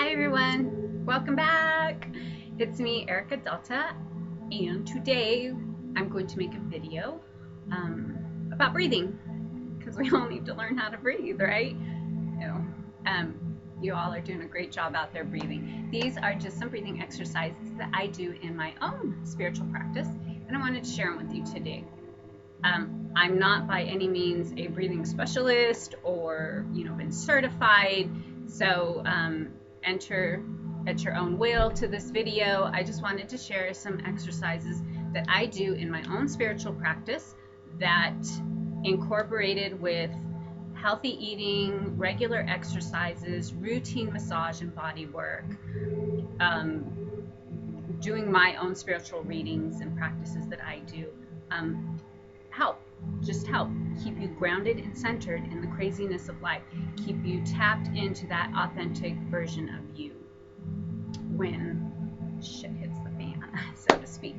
Hi everyone, welcome back. It's me, Erica Delta, and today I'm going to make a video about breathing, because we all need to learn how to breathe, right? You all are doing a great job out there breathing. These are just some breathing exercises that I do in my own spiritual practice, and I wanted to share them with you today. I'm not by any means a breathing specialist or been certified, so enter at your own will to this video. I just wanted to share some exercises that I do in my own spiritual practice that incorporated with healthy eating, regular exercises, routine massage and body work, doing my own spiritual readings and practices that I do help keep you grounded and centered in the craziness of life, keep you tapped into that authentic version of you when shit hits the fan, so to speak.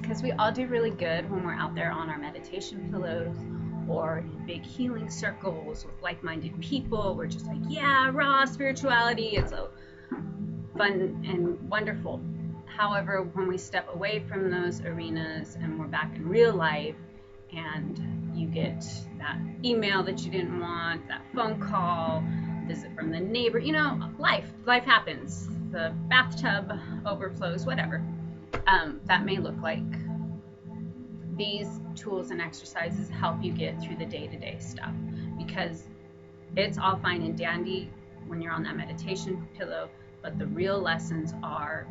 Because we all do really good when we're out there on our meditation pillows or in big healing circles with like-minded people. We're just like, yeah, raw spirituality, it's so fun and wonderful. However, when we step away from those arenas and we're back in real life, and you get that email that you didn't want, that phone call, visit from the neighbor, life happens. The bathtub overflows, whatever. That may look like. These tools and exercises help you get through the day-to-day stuff, because it's all fine and dandy when you're on that meditation pillow, but the real lessons are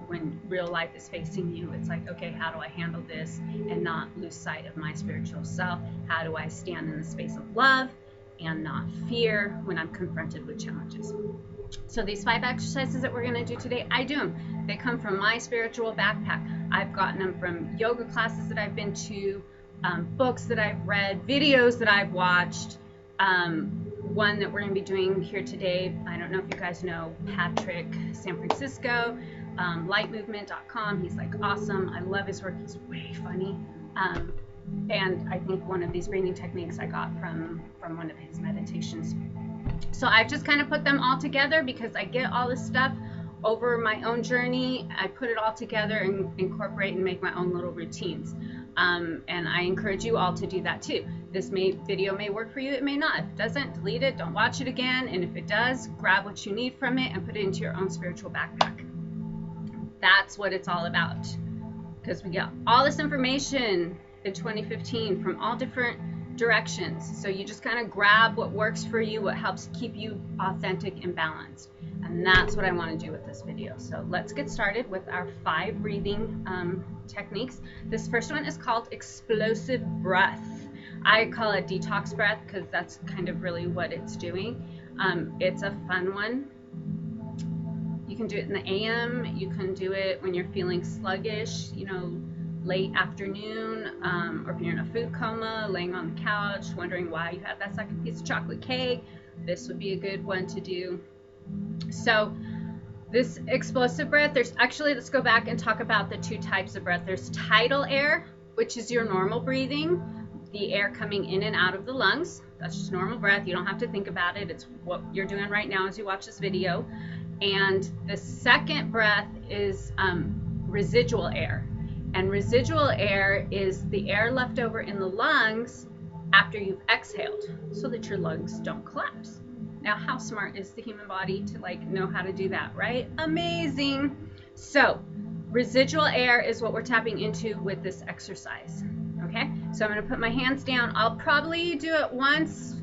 when real life is facing you. It's like, okay, how do I handle this and not lose sight of my spiritual self? How do I stand in the space of love and not fear when I'm confronted with challenges? So these 5 exercises that we're going to do today, I do them. They come from my spiritual backpack. I've gotten them from yoga classes that I've been to, books that I've read, videos that I've watched. One that we're going to be doing here today, I don't know if you guys know Patrick San Francisco, lightmovement.com. He's like awesome. I love his work. He's way funny. And I think one of these breathing techniques I got from one of his meditations. So I've just kind of put them all together because I get all this stuff over my own journey. I put it all together and incorporate and make my own little routines. And I encourage you all to do that too. This video may work for you, it may not. If it doesn't, delete it, don't watch it again. And if it does, grab what you need from it and put it into your own spiritual backpack. That's what it's all about. Because we get all this information in 2015 from all different directions. So you just kind of grab what works for you, what helps keep you authentic and balanced. And that's what I want to do with this video. So let's get started with our 5 breathing techniques. This first one is called explosive breath. I call it detox breath because that's kind of really what it's doing. It's a fun one. You can do it in the AM. You can do it when you're feeling sluggish, late afternoon, or if you're in a food coma, laying on the couch, wondering why you had that second piece of chocolate cake. This would be a good one to do. So this explosive breath, let's go back and talk about the 2 types of breath. There's tidal air, which is your normal breathing, the air coming in and out of the lungs. That's just normal breath. You don't have to think about it. It's what you're doing right now as you watch this video. And the second breath is residual air. And residual air is the air left over in the lungs after you've exhaled, so that your lungs don't collapse. Now, how smart is the human body to know how to do that, right? Amazing. So residual air is what we're tapping into with this exercise. Okay, so I'm going to put my hands down. I'll probably do it once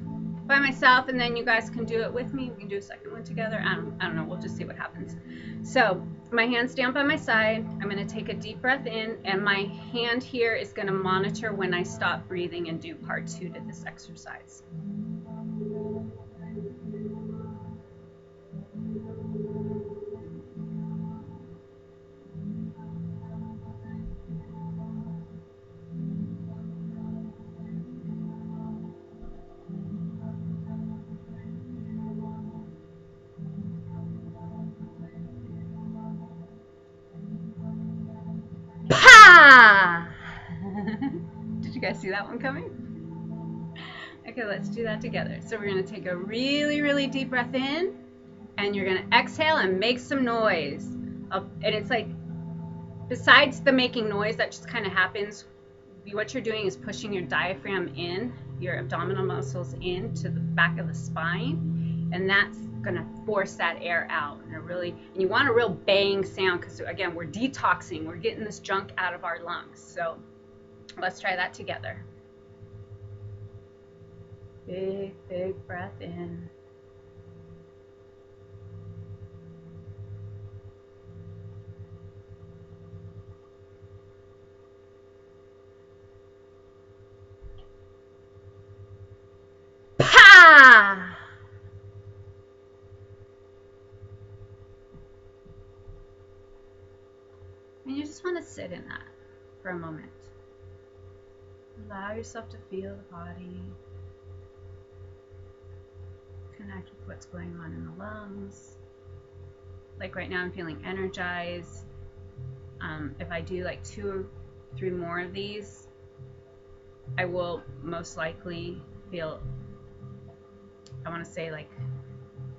by myself, and then you guys can do it with me. We can do a second one together. I don't know. We'll just see what happens. So my hands down by my side. I'm going to take a deep breath in, and my hand here is going to monitor when I stop breathing and do part 2 to this exercise. Did you guys see that one coming? Okay, let's do that together. So we're going to take a really, really deep breath in, and you're gonna exhale and make some noise. And it's like, besides the making noise that just kind of happens, what you're doing is pushing your diaphragm in, your abdominal muscles in to the back of the spine, and that's gonna force that air out. And you want a real bang sound, because again, we're detoxing, we're getting this junk out of our lungs. So let's try that together. Big, big breath in. Pa! And you just want to sit in that for a moment. Allow yourself to feel the body. Connect with what's going on in the lungs. Like right now I'm feeling energized. If I do like 2 or 3 more of these, I will most likely feel, I want to say, like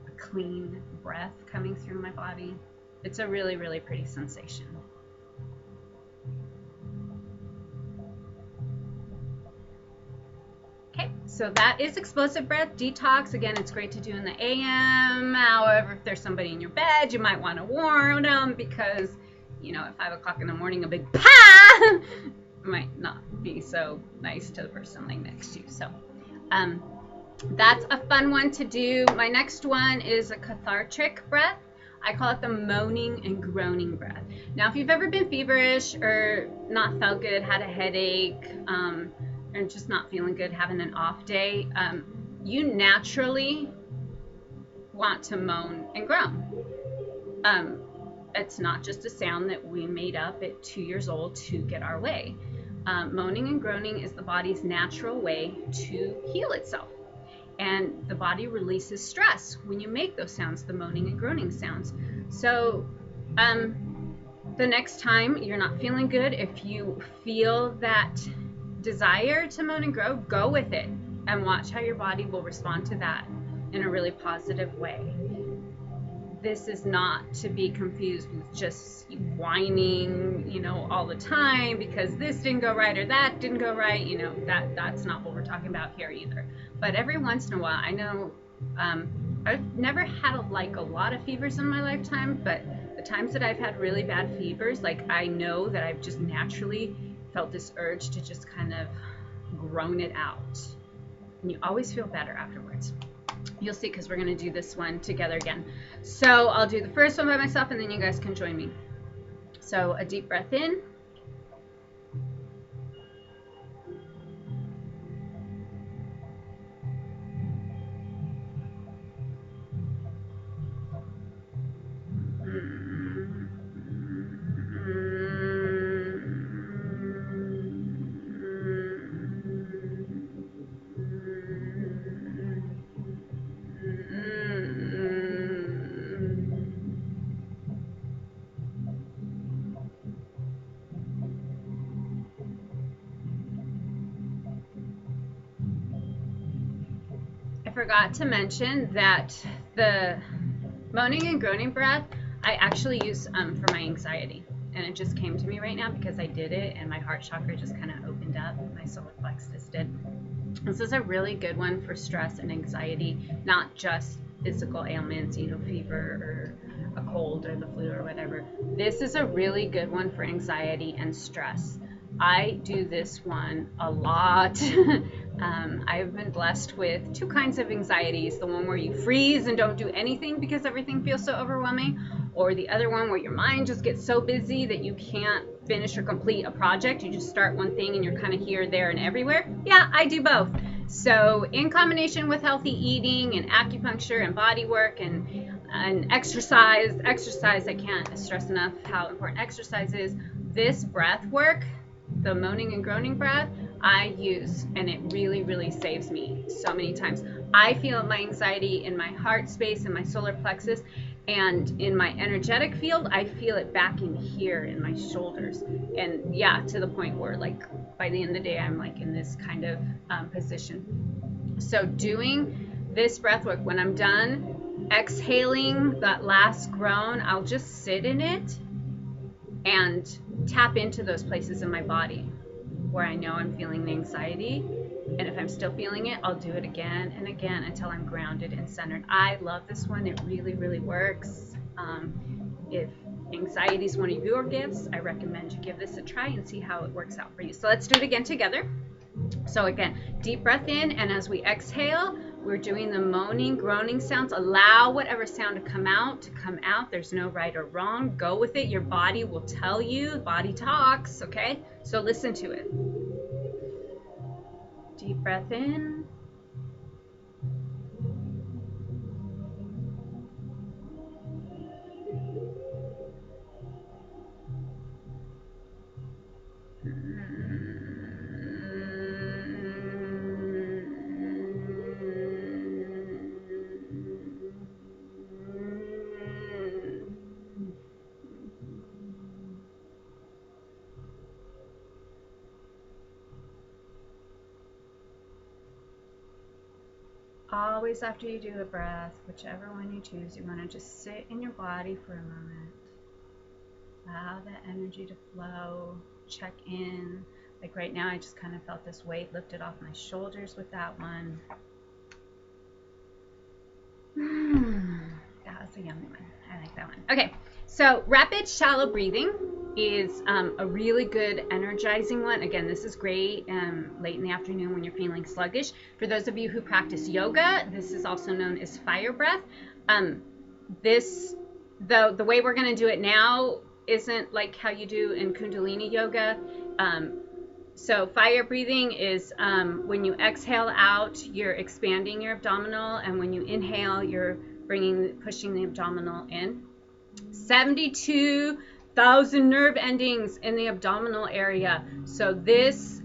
a clean breath coming through my body. It's a really, really pretty sensation. Okay, so that is explosive breath detox. Again, it's great to do in the AM. However, if there's somebody in your bed, you might want to warn them, because, you know, at 5 o'clock in the morning, a big pa might not be so nice to the person laying next to you. So that's a fun one to do. My next one is a cathartic breath. I call it the moaning and groaning breath. Now, if you've ever been feverish or not felt good, had a headache, and just not feeling good, having an off day, you naturally want to moan and groan. It's not just a sound that we made up at 2 years old to get our way. Moaning and groaning is the body's natural way to heal itself. And the body releases stress when you make those sounds, the moaning and groaning sounds. So the next time you're not feeling good, if you feel that desire to moan and groan, go with it and watch how your body will respond to that in a really positive way. This is not to be confused with just whining, you know, all the time because this didn't go right or that didn't go right. You know, that's not what we're talking about here either. But every once in a while, I know I've never had a lot of fevers in my lifetime, but the times that I've had really bad fevers, like, I know that I've just naturally felt this urge to just kind of groan it out. And you always feel better afterwards. You'll see, because we're going to do this one together again. So I'll do the first one by myself, and then you guys can join me. So a deep breath in. I forgot to mention that the moaning and groaning breath I actually use for my anxiety, and it just came to me right now because I did it and my heart chakra just kind of opened up, my solar plexus did. This is a really good one for stress and anxiety, not just physical ailments, you know, fever or a cold or the flu or whatever. This is a really good one for anxiety and stress. I do this one a lot. I've been blessed with 2 kinds of anxieties. The one where you freeze and don't do anything because everything feels so overwhelming, or the other one where your mind just gets so busy that you can't finish or complete a project. You just start one thing and you're kind of here, there, and everywhere. Yeah, I do both. So in combination with healthy eating and acupuncture and body work and exercise, I can't stress enough how important exercise is. This breath work, the moaning and groaning breath, I use, and it really, really saves me so many times. I feel my anxiety in my heart space and my solar plexus, and in my energetic field, I feel it back in here in my shoulders. And yeah, to the point where, like, by the end of the day, I'm like in this kind of position. So doing this breath work, when I'm done, exhaling that last groan, I'll just sit in it and tap into those places in my body where I know I'm feeling the anxiety. And if I'm still feeling it, I'll do it again and again until I'm grounded and centered. I love this one. It really, really works. If anxiety is one of your gifts, I recommend you give this a try and see how it works out for you. So let's do it again together. So again, deep breath in, and as we exhale, we're doing the moaning, groaning sounds. Allow whatever sound to come out. There's no right or wrong. Go with it. Your body will tell you. Body talks, okay? So listen to it. Deep breath in. Always after you do a breath, whichever one you choose, you want to just sit in your body for a moment. Allow that energy to flow. Check in. Like right now, I just kind of felt this weight lifted off my shoulders with that one. That was a yummy one. I like that one. Okay, so rapid shallow breathing is a really good energizing one. Again, this is great late in the afternoon when you're feeling sluggish. For those of you who practice yoga, this is also known as fire breath. The way we're going to do it now isn't like how you do in Kundalini yoga. So fire breathing is when you exhale out, you're expanding your abdominal, and when you inhale, you're pushing the abdominal in. 72,000 nerve endings in the abdominal area. So this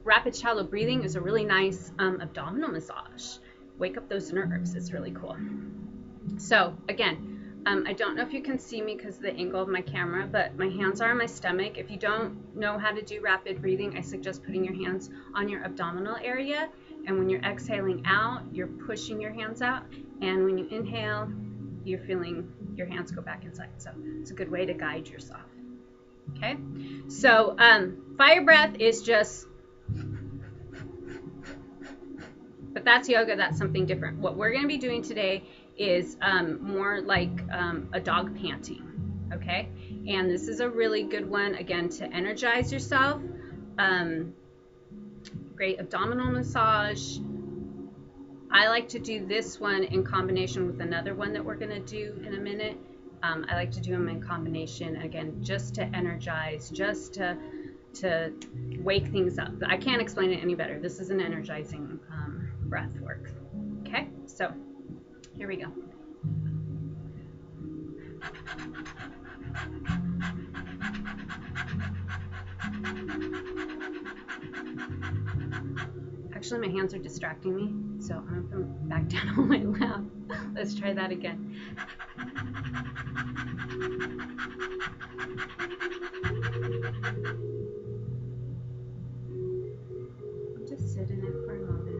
rapid shallow breathing is a really nice abdominal massage. Wake up those nerves. It's really cool. So again, I don't know if you can see me because of the angle of my camera, but my hands are on my stomach. If you don't know how to do rapid breathing, I suggest putting your hands on your abdominal area. And when you're exhaling out, you're pushing your hands out. And when you inhale, you're feeling your hands go back inside. So it's a good way to guide yourself. Okay. So fire breath is just, but that's yoga. That's something different. What we're going to be doing today is more like a dog panting, okay? And this is a really good one, again, to energize yourself. Great abdominal massage. I like to do this one in combination with another one that we're gonna do in a minute. I like to do them in combination, again, just to energize, just to wake things up. I can't explain it any better. This is an energizing breath work, okay? So here we go. Actually, my hands are distracting me, so I'm going to back down on my lap. Let's try that again. Just sit in it for a moment.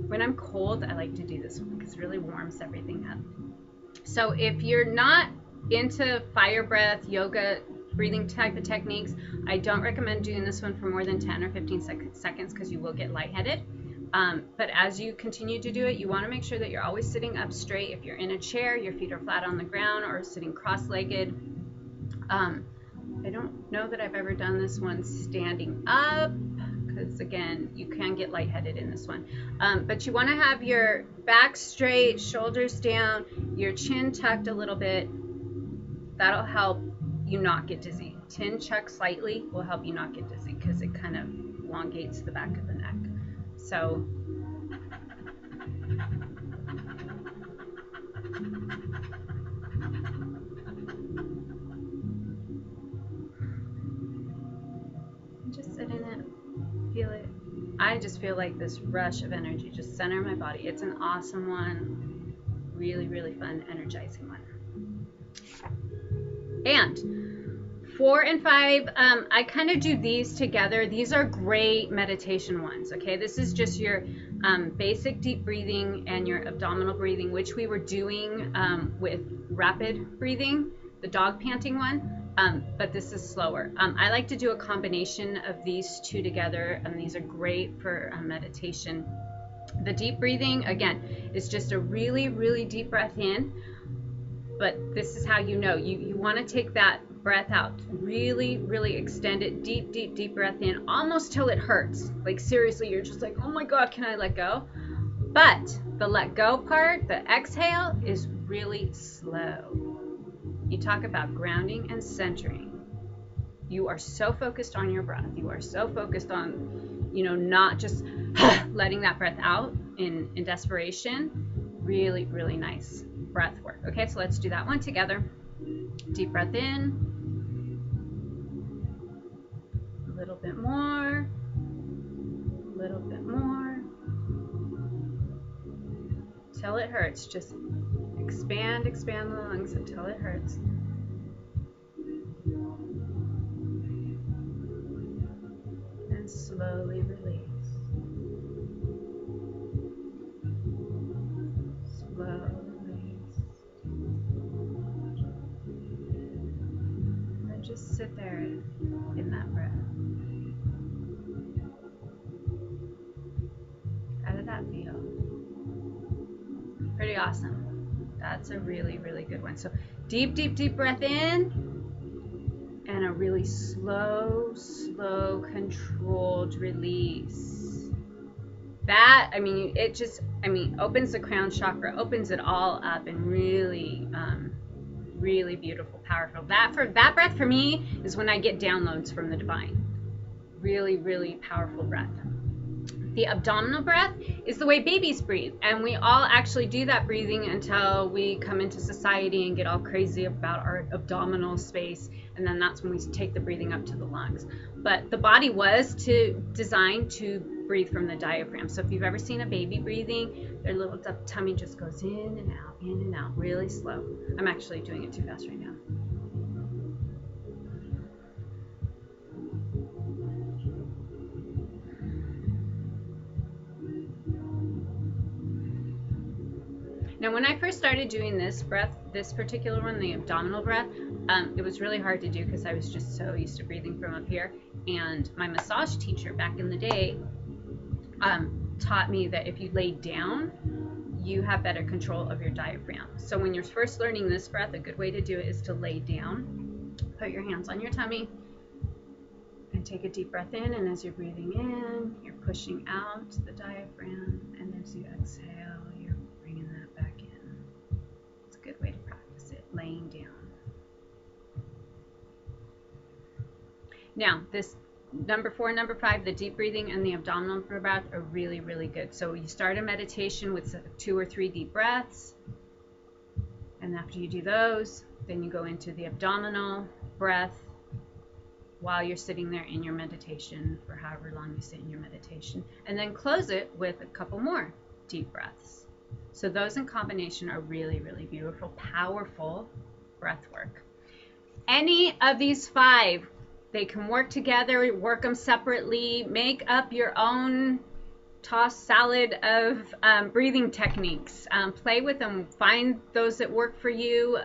When I'm cold, I like to do this one because it really warms everything up. So if you're not into fire breath, yoga, breathing type of techniques, I don't recommend doing this one for more than 10 or 15 seconds because you will get lightheaded. But as you continue to do it, you want to make sure that you're always sitting up straight. If you're in a chair, your feet are flat on the ground or sitting cross-legged. I don't know that I've ever done this one standing up because, again, you can get lightheaded in this one. But you want to have your back straight, shoulders down, your chin tucked a little bit. That'll help you not get dizzy. Chin tucked slightly will help you not get dizzy because it kind of elongates the back of the neck. So just sit in it, feel it. I just feel like this rush of energy, just center my body. It's an awesome one, really, really fun, energizing one. And 4 and 5, I kind of do these together. These are great meditation ones, okay? This is just your basic deep breathing and your abdominal breathing, which we were doing with rapid breathing, the dog panting one. But this is slower. I like to do a combination of these two together, and these are great for meditation. The deep breathing, again, is just a really, really deep breath in, but this is how you know. You want to take that breath out, really, really extend it, deep, deep, deep breath in, almost till it hurts. Like seriously, you're just like, oh my God, can I let go? But the let go part, the exhale, is really slow. You talk about grounding and centering. You are so focused on your breath. You are so focused on, not just letting that breath out in desperation. Really, really nice breath work. Okay, so let's do that one together. Deep breath in. A little bit more. A little bit more. Till it hurts. Just expand the lungs until it hurts. And slowly release. Slowly. And just sit there in that breath. How did that feel? Pretty awesome. That's a really, really good one. So deep, deep, deep breath in, and a really slow, controlled release. That, opens the crown chakra, opens it all up, and really, really beautiful, powerful. That breath for me is when I get downloads from the divine. Really, really powerful breath. The abdominal breath is the way babies breathe, and we all actually do that breathing until we come into society and get all crazy about our abdominal space, and then that's when we take the breathing up to the lungs. But the body was designed to breathe from the diaphragm. So if you've ever seen a baby breathing, their little tummy just goes in and out, really slow. I'm actually doing it too fast right now. Now, when I first started doing this breath, this particular one, the abdominal breath, it was really hard to do because I was just so used to breathing from up here. And my massage teacher back in the day taught me that if you lay down, you have better control of your diaphragm. So when you're first learning this breath, a good way to do it is to lay down, put your hands on your tummy, and take a deep breath in. And as you're breathing in, you're pushing out the diaphragm, and as you exhale, you're bringing that back in. It's a good way to practice it, laying down. Now, this number 4 and number 5, the deep breathing and the abdominal breath, are really, really good. So you start a meditation with 2 or 3 deep breaths, and after you do those, then you go into the abdominal breath while you're sitting there in your meditation for however long you sit in your meditation, and then close it with a couple more deep breaths. So those in combination are really, really beautiful, powerful breath work. Any of these 5, they can work together, work them separately, make up your own tossed salad of breathing techniques. Play with them, find those that work for you,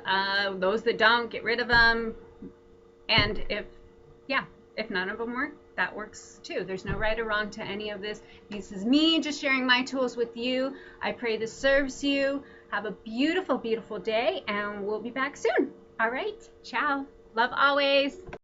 those that don't, get rid of them. And if none of them work, that works too. There's no right or wrong to any of this. This is me just sharing my tools with you. I pray this serves you. Have a beautiful, beautiful day, and we'll be back soon. All right, ciao. Love always.